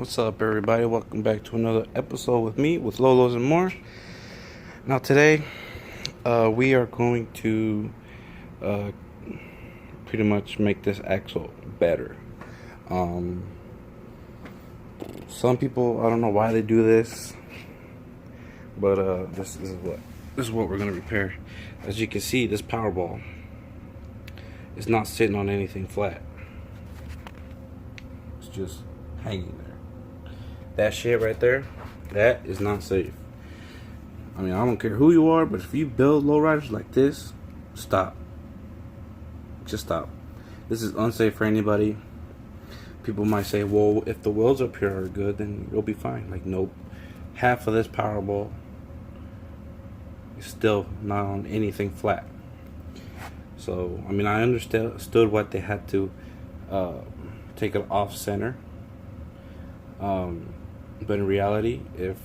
What's up, everybody? Welcome back to another episode with me, with Lolos and more. Now today, we are going to pretty much make this axle better. Some people, I don't know why they do this, but this is what we're gonna repair. As you can see, this power ball is not sitting on anything flat. It's just hanging there. That shit right there, that is not safe. I mean, I don't care who you are, but if you build lowriders like this, stop. Just stop. This is unsafe for anybody. People might say, well, if the welds up here are good, then you'll be fine. Like, nope. Half of this power ball is still not on anything flat. So, I mean, I understood what they had to take it off center. But in reality, if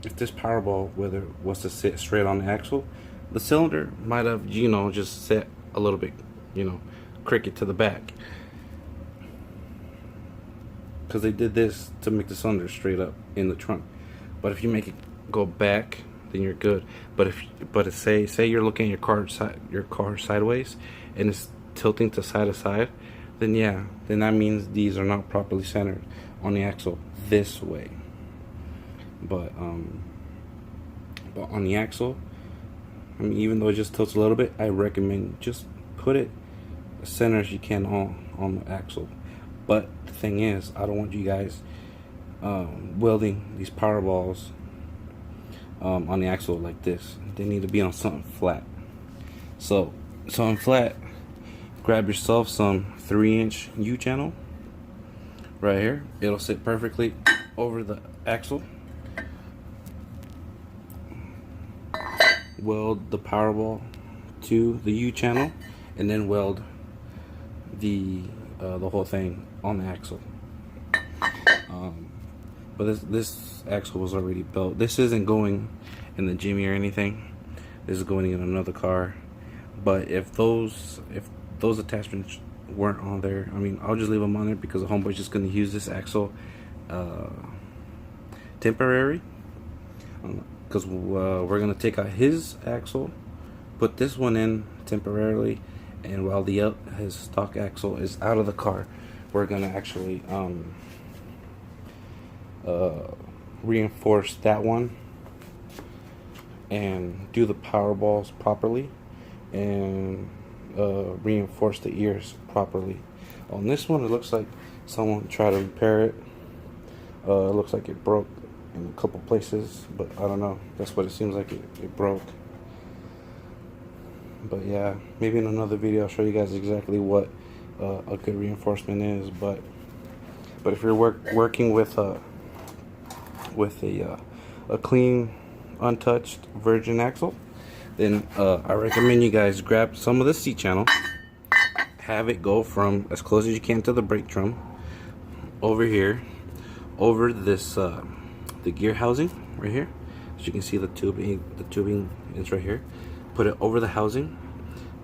this power ball, whether it was to sit straight on the axle, the cylinder might have, just set a little bit, crooked to the back. Because they did this to make the cylinder straight up in the trunk. But if you make it go back, then you're good. But if say you're looking at your car sideways and it's tilting to side to side, then that means these are not properly centered on the axle this way. But on the axle, I mean, even though it just tilts a little bit, I recommend just put it as center as you can on the axle. But the thing is, I don't want you guys welding these power balls on the axle like this. They need to be on something flat. So on flat, grab yourself some 3-inch U-channel right here. It'll sit perfectly over the axle. Weld the power ball to the U-channel, and then weld the whole thing on the axle. But this axle was already built. This isn't going in the Jimmy or anything. This is going in another car. But if those attachments weren't on there, I mean, I'll just leave them on there because the homeboy's just going to use this axle temporary. Because we're going to take out his axle, put this one in temporarily, and while his stock axle is out of the car, we're going to actually reinforce that one and do the power balls properly and reinforce the ears properly. On this one, it looks like someone tried to repair it. It looks like it broke in a couple places, but I don't know. That's what it seems like. It broke. But yeah, maybe in another video I'll show you guys exactly what a good reinforcement is. But if you're working with a clean, untouched virgin axle, then I recommend you guys grab some of the seat channel, have it go from as close as you can to the brake drum over here, over this the gear housing right here. As you can see, the tubing is right here. Put it over the housing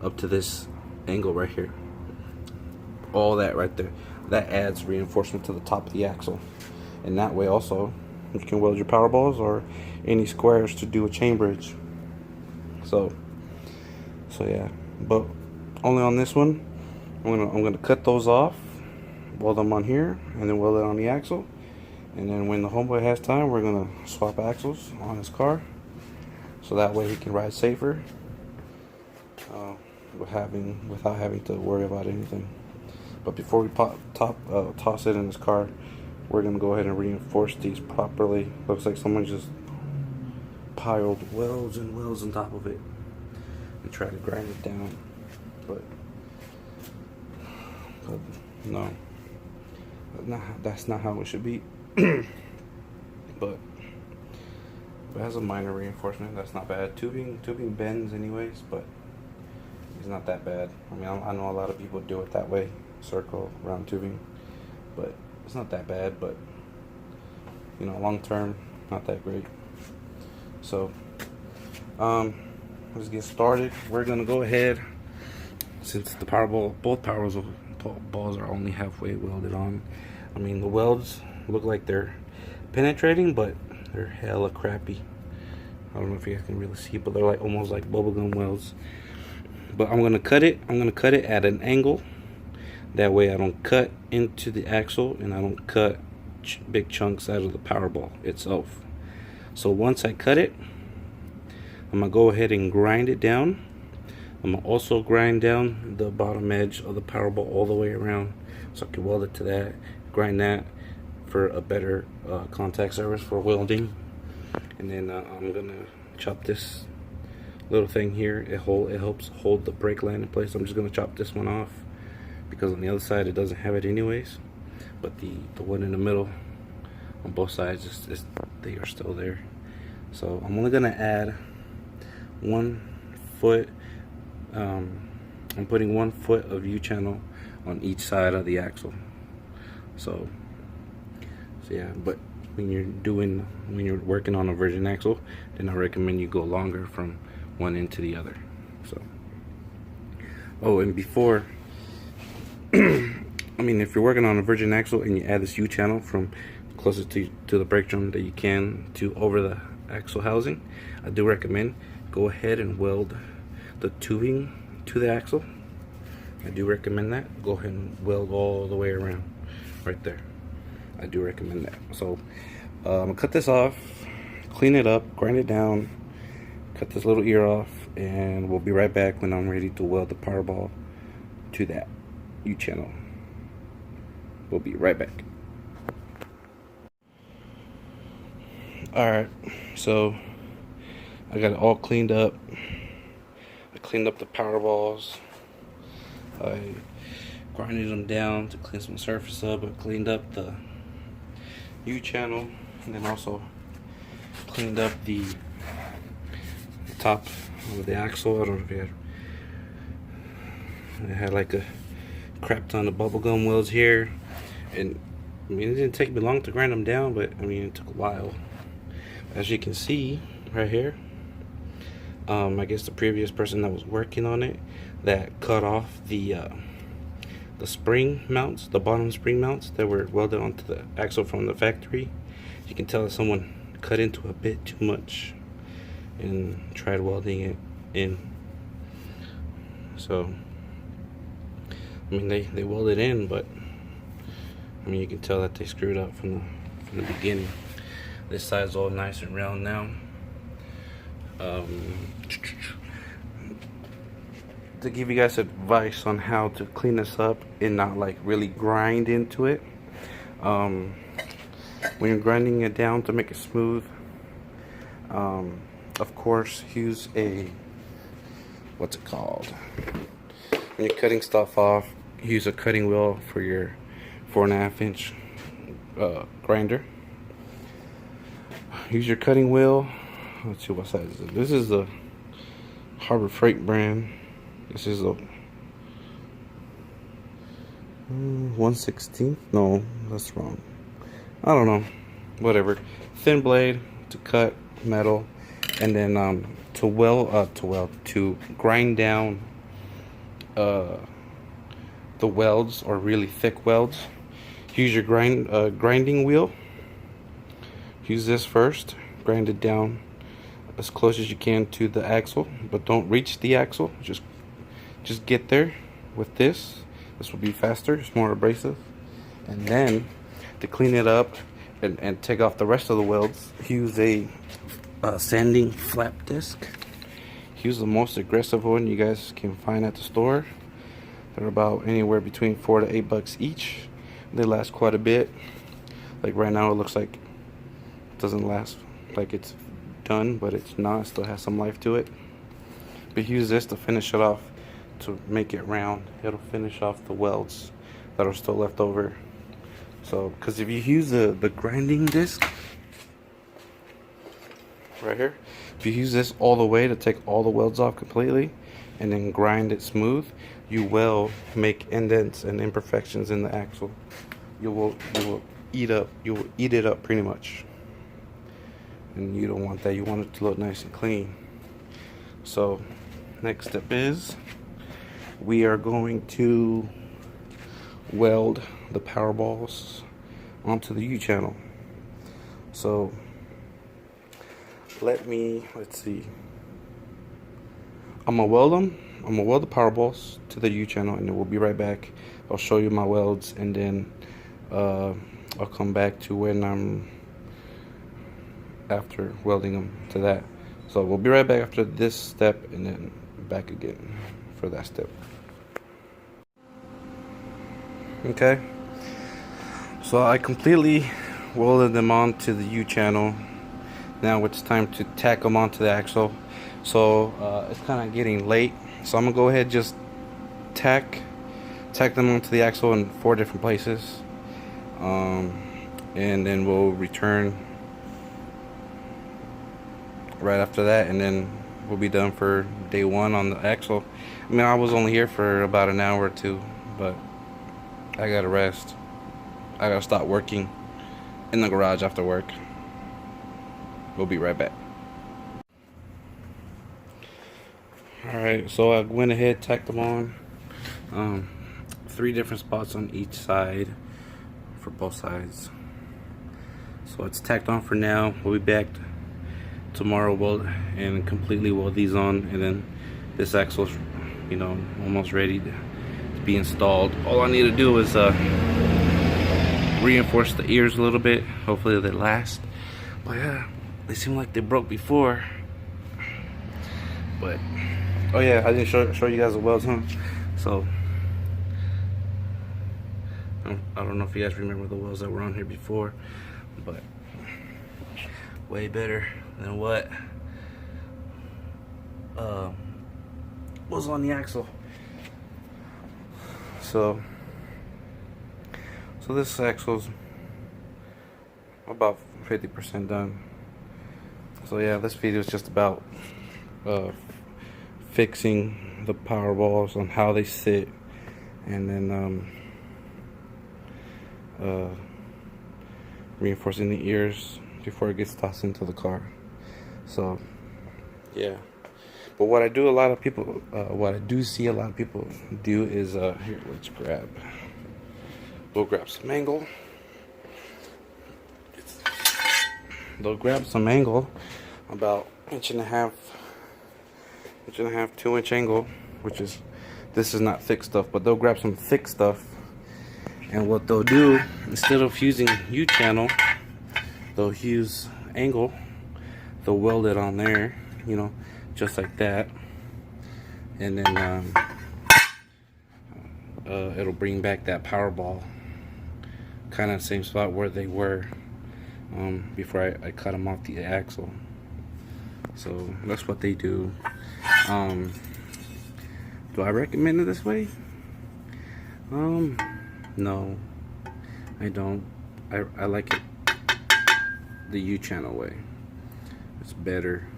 up to this angle right here. All that right there, that adds reinforcement to the top of the axle, and that way also you can weld your power balls or any squares to do a chain bridge. So yeah, but only on this one, I'm gonna cut those off, weld them on here, and then weld it on the axle. And then when the homeboy has time, we're gonna swap axles on his car, so that way he can ride safer, without having to worry about anything. But before we toss it in his car, we're gonna go ahead and reinforce these properly. Looks like someone just piled welds and welds on top of it and try to grind it down, but no, that's not how it should be. But it has a minor reinforcement. That's not bad. Tubing bends anyways, but it's not that bad. I mean, I know a lot of people do it that way, circle round tubing, but it's not that bad. But long term, not that great. So let's get started. We're gonna go ahead, since both power balls are only halfway welded on. I mean, the welds look like they're penetrating, but they're hella crappy. I don't know if you guys can really see, but they're like almost like bubblegum welds. But I'm gonna cut it. I'm gonna cut it at an angle. That way I don't cut into the axle and I don't cut big chunks out of the power ball itself. So once I cut it, I'm gonna go ahead and grind it down. I'm gonna also grind down the bottom edge of the power ball all the way around, so I can weld it to that. Grind that for a better contact surface for welding. And then I'm gonna chop this little thing here. It helps hold the brake line in place. I'm just gonna chop this one off because on the other side it doesn't have it anyways. But the one in the middle on both sides they are still there. So I'm only gonna add 1 foot. I'm putting 1 foot of U-channel on each side of the axle. So yeah, but when you're working on a virgin axle, then I recommend you go longer from one end to the other. So, oh, and before, I mean, if you're working on a virgin axle and you add this U-channel from closest to the brake drum that you can to over the axle housing, I do recommend go ahead and weld the tubing to the axle. I do recommend that. Go ahead and weld all the way around right there. I do recommend that. So I'm gonna cut this off, clean it up, grind it down, cut this little ear off, and we'll be right back when I'm ready to weld the power ball to that U-channel. We'll be right back. Alright, so I got it all cleaned up. I cleaned up the power balls. I grinded them down to clean some surface up. I cleaned up the U-channel, and then also cleaned up the top of the axle. I don't know if you had like a crap ton of bubblegum welds here, and I mean, it didn't take me long to grind them down, but I mean, it took a while. As you can see right here, I guess the previous person that was working on it that cut off the spring mounts, the bottom spring mounts that were welded onto the axle from the factory. You can tell that someone cut into a bit too much and tried welding it in. So I mean, they welded in, but I mean, you can tell that they screwed up from the beginning. This side's all nice and round now. To give you guys advice on how to clean this up and not like really grind into it, when you're grinding it down to make it smooth, of course use a, what's it called, when you're cutting stuff off, use a cutting wheel for your 4.5 inch grinder. Use your cutting wheel. Let's see what size is it. This is the Harbor Freight brand. This is a 1/16. No, that's wrong. I don't know. Whatever. Thin blade to cut metal, and then to grind down the welds, or really thick welds. Use your grinding wheel. Use this first. Grind it down as close as you can to the axle, but don't reach the axle. Just get there with this. This will be faster. It's more abrasive. And then to clean it up and take off the rest of the welds, use a sanding flap disc. Use the most aggressive one you guys can find at the store. They're about anywhere between $4 to $8 each. They last quite a bit. Like right now, it looks like it doesn't last, like it's done, but it's not. It still has some life to it. But use this to finish it off, to make it round. It'll finish off the welds that are still left over. So, because if you use the grinding disc right here, if you use this all the way to take all the welds off completely and then grind it smooth, you will make indents and imperfections in the axle. You will eat it up pretty much, and you don't want that. You want it to look nice and clean. So next step is we are going to weld the power balls onto the U-channel. So let's see. I'm gonna weld them. I'm gonna weld the power balls to the U-channel, and then we'll be right back. I'll show you my welds, and then I'll come back to when I'm after welding them to that. So we'll be right back after this step, and then back again for that step. Okay, so I completely welded them onto the U-channel. Now it's time to tack them onto the axle. So it's kind of getting late, so I'm gonna go ahead and just tack them onto the axle in 4 different places, and then we'll return right after that, and then we'll be done for day 1 on the axle. I mean, I was only here for about an hour or 2, but I gotta rest. I gotta stop working in the garage after work. We'll be right back. Alright, so I went ahead, tacked them on. 3 different spots on each side for both sides. So it's tacked on for now. We'll be back tomorrow and completely weld these on, and then this axle's, you know, almost ready to be installed. All I need to do is reinforce the ears a little bit. Hopefully they last. But yeah, they seem like they broke before. But oh yeah, I didn't show you guys the welds, huh? So I don't know if you guys remember the welds that were on here before, but way better than what was on the axle. So this axle's about 50% done. So yeah, this video is just about fixing the power balls on how they sit, and then reinforcing the ears before it gets tossed into the car. So yeah, but what I do see a lot of people do is here, we'll grab some angle. They'll grab some angle, about 1.5 inch, 2 inch angle, which is, this is not thick stuff, but they'll grab some thick stuff, and what they'll do, instead of using U-channel, they'll use angle. They'll weld it on there, you know, just like that, and then it'll bring back that power ball kind of same spot where they were before I cut them off the axle. So that's what they do. Do I recommend it this way? No, I don't. I like it the U-channel way. It's better.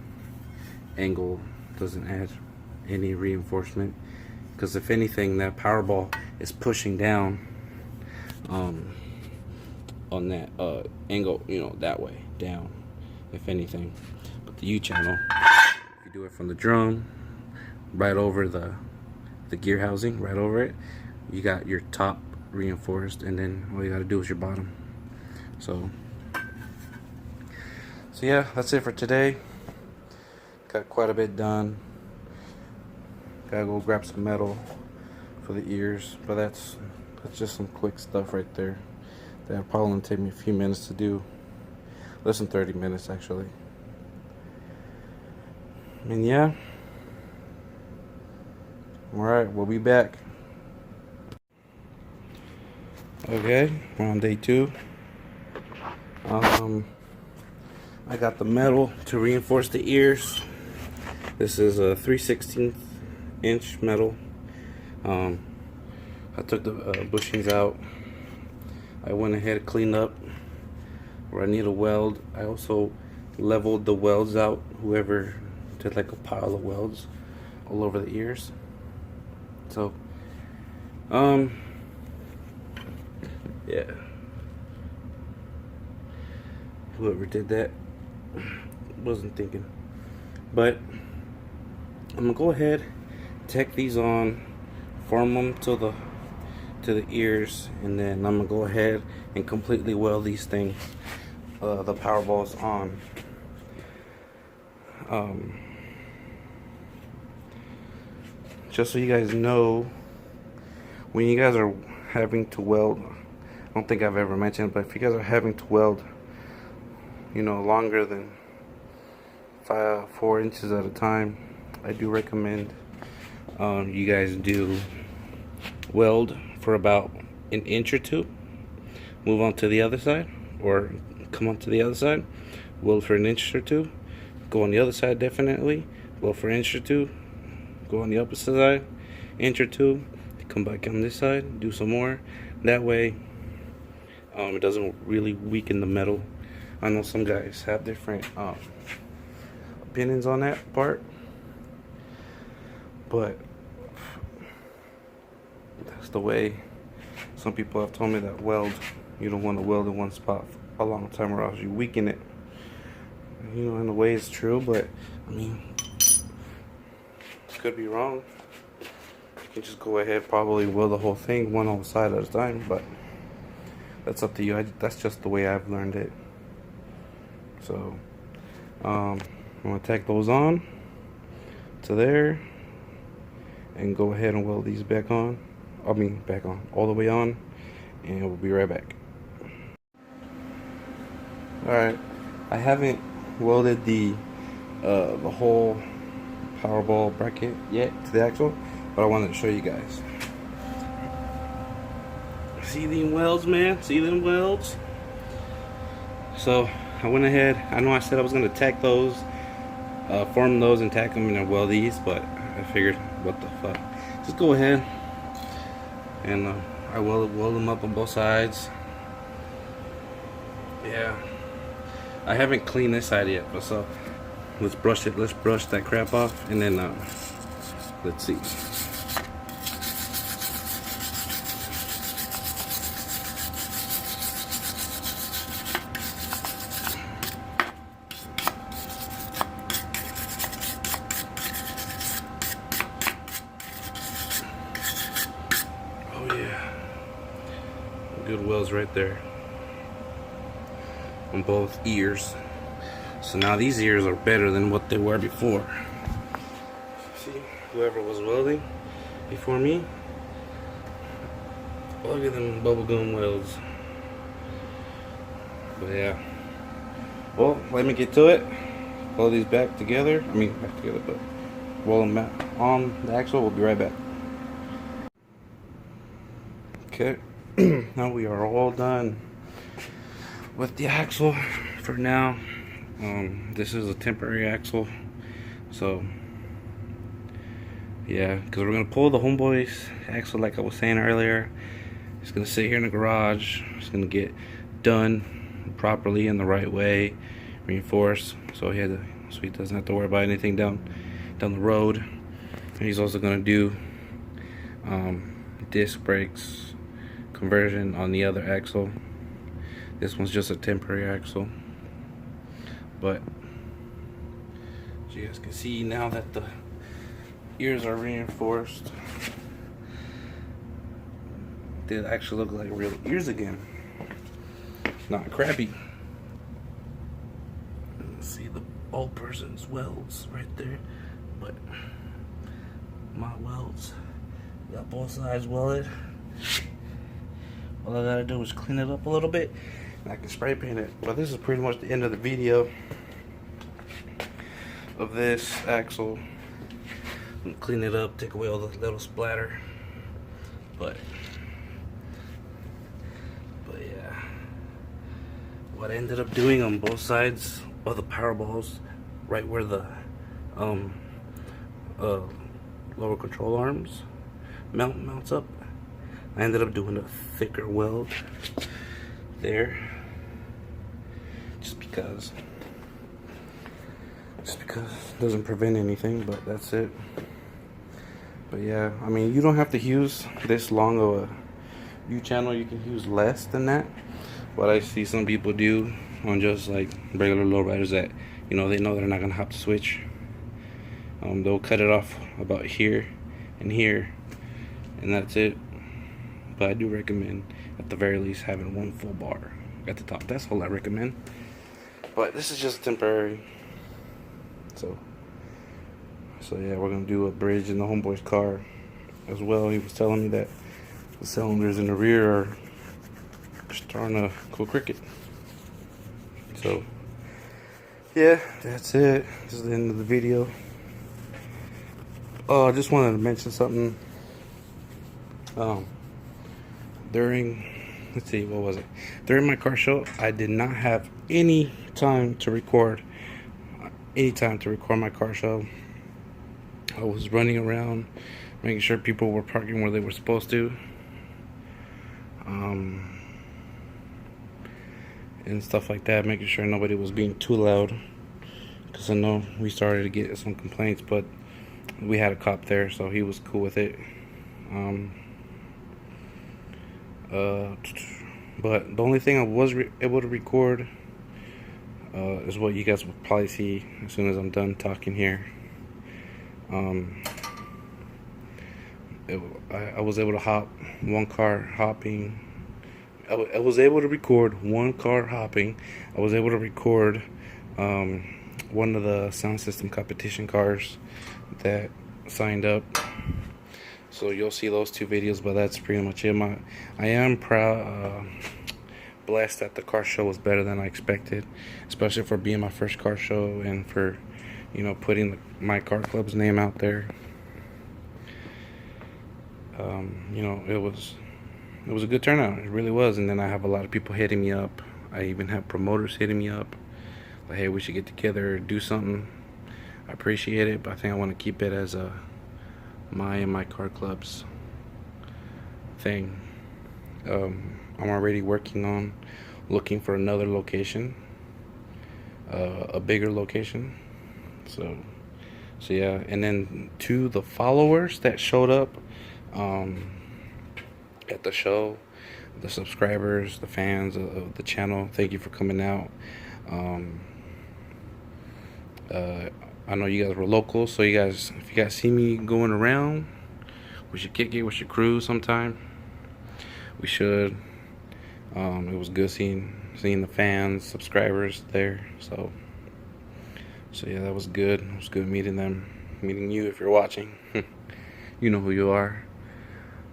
Angle doesn't add any reinforcement, because if anything, that power ball is pushing down on that angle, you know, that way down, if anything. But the U-channel, if you do it from the drum right over the gear housing, right over it, you got your top reinforced, and then all you got to do is your bottom. So yeah, that's it for today. Got quite a bit done. Gotta go grab some metal for the ears, but that's just some quick stuff right there. That'll probably take me a few minutes to do. Less than 30 minutes actually. And yeah. Alright, we'll be back. Okay, we're on day 2. I got the metal to reinforce the ears. This is a 3/16 inch metal. I took the bushings out. I went ahead and cleaned up where I need a weld. I also leveled the welds out. Whoever did like a pile of welds all over the ears. So yeah, whoever did that wasn't thinking. But I'm gonna go ahead, tack these on, form them to to the ears, and then I'm gonna go ahead and completely weld these things, the power balls on. Just so you guys know, when you guys are having to weld, I don't think I've ever mentioned, but if you guys are having to weld, you know, longer than 4 inches at a time, I do recommend you guys do weld for about an inch or two, move on to the other side, or come on to the other side, weld for an inch or two, go on the other side definitely, weld for an inch or two, go on the opposite side, inch or two, come back on this side, do some more. That way it doesn't really weaken the metal. I know some guys have different opinions on that part, but that's the way. Some people have told me that you don't want to weld in one spot for a long time, or else you weaken it. You know, in a way it's true, but I mean, could be wrong. You can just go ahead, probably weld the whole thing one on the side at a time, but that's up to you. That's just the way I've learned it. So I'm gonna tack those on to there and go ahead and weld these back on. Back on, all the way on, and we'll be right back. Alright, I haven't welded the whole Powerball bracket yet to the axle, but I wanted to show you guys. See them welds, man? See them welds? So I went ahead, I know I said I was going to tack those, form those and tack them and then weld these, but I figured, what the fuck, just go ahead and I weld them up on both sides. Yeah, I haven't cleaned this side yet, but so let's brush that crap off, and then let's see. Oh yeah, good welds right there on both ears. So now these ears are better than what they were before. See, whoever was welding before me, look at them bubblegum welds. But yeah, well, let me get to it. Weld these back together. But weld them back on the axle. We'll be right back. Okay, now we are all done with the axle for now. This is a temporary axle, so yeah, because we're gonna pull the homeboy's axle like I was saying earlier. It's gonna sit here in the garage. It's gonna get done properly in the right way, reinforced, so he doesn't have to worry about anything down the road. And he's also gonna do disc brakes conversion on the other axle. This one's just a temporary axle. But as you guys can see now that the ears are reinforced, they actually look like real ears again, not crappy. See the old person's welds right there, but my welds got both sides welded. All I gotta do is clean it up a little bit, and I can spray paint it. But this is pretty much the end of the video of this axle. Clean it up, take away all the little splatter. But yeah, what I ended up doing on both sides of the power balls, right where the lower control arms mounts up, I ended up doing a thicker weld there, just because it doesn't prevent anything, but that's it. But yeah, I mean, you don't have to use this long of a U-channel. You can use less than that. What I see some people do on just like regular lowriders that, you know, they know they're not gonna have to switch. They'll cut it off about here and here, and that's it. but I do recommend at the very least having one full bar at the top. That's all I recommend. But this is just temporary. So yeah, we're gonna do a bridge in the homeboy's car as well. He was telling me that the cylinders in the rear are starting to go crooked. So yeah, that's it. This is the end of the video. I just wanted to mention something. During, let's see, what was it? During my car show, I did not have any time to record. My car show. I was running around, making sure people were parking where they were supposed to. And stuff like that, making sure nobody was being too loud. Because I know we started to get some complaints, but we had a cop there, so he was cool with it. But the only thing I was able to record is what you guys will probably see as soon as I'm done talking here. I was able to hop one car hopping. I was able to record one car hopping. I was able to record one of the sound system competition cars that signed up. So you'll see those two videos, but that's pretty much it. I am blessed that the car show was better than I expected, especially for being my first car show and for, you know, putting my car club's name out there. You know, it was a good turnout. It really was. And then I have a lot of people hitting me up. I even have promoters hitting me up, like, hey, we should get together, do something. I appreciate it, but I think I want to keep it as a my car club's thing. I'm already working on looking for another location, a bigger location. So yeah. And then to the followers that showed up at the show, the subscribers, the fans of the channel, thank you for coming out. I know you guys were local, so if you guys see me going around, we should kick it, we should cruise sometime. We should. It was good seeing the fans, subscribers there. So yeah, that was good. It was good meeting them, meeting you if you're watching. You know who you are.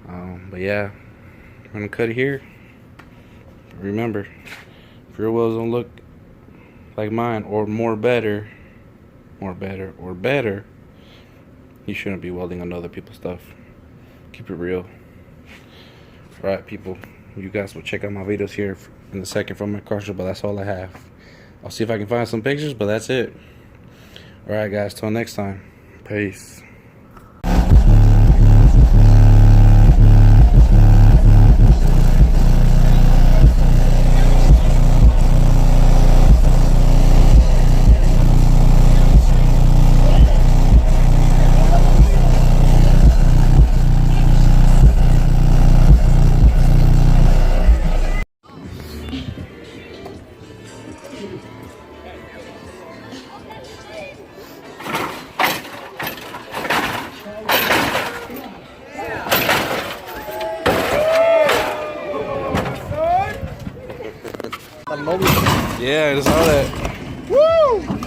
But yeah, I'm gonna cut it here. Remember, if your wheels don't look like mine or better, you shouldn't be welding on other people's stuff. Keep it real. Alright, people, you guys will check out my videos here in a second from my car show, but that's all I have. I'll see if I can find some pictures, but that's it. Alright guys, till next time. Peace. Yeah, I just saw that. Woo!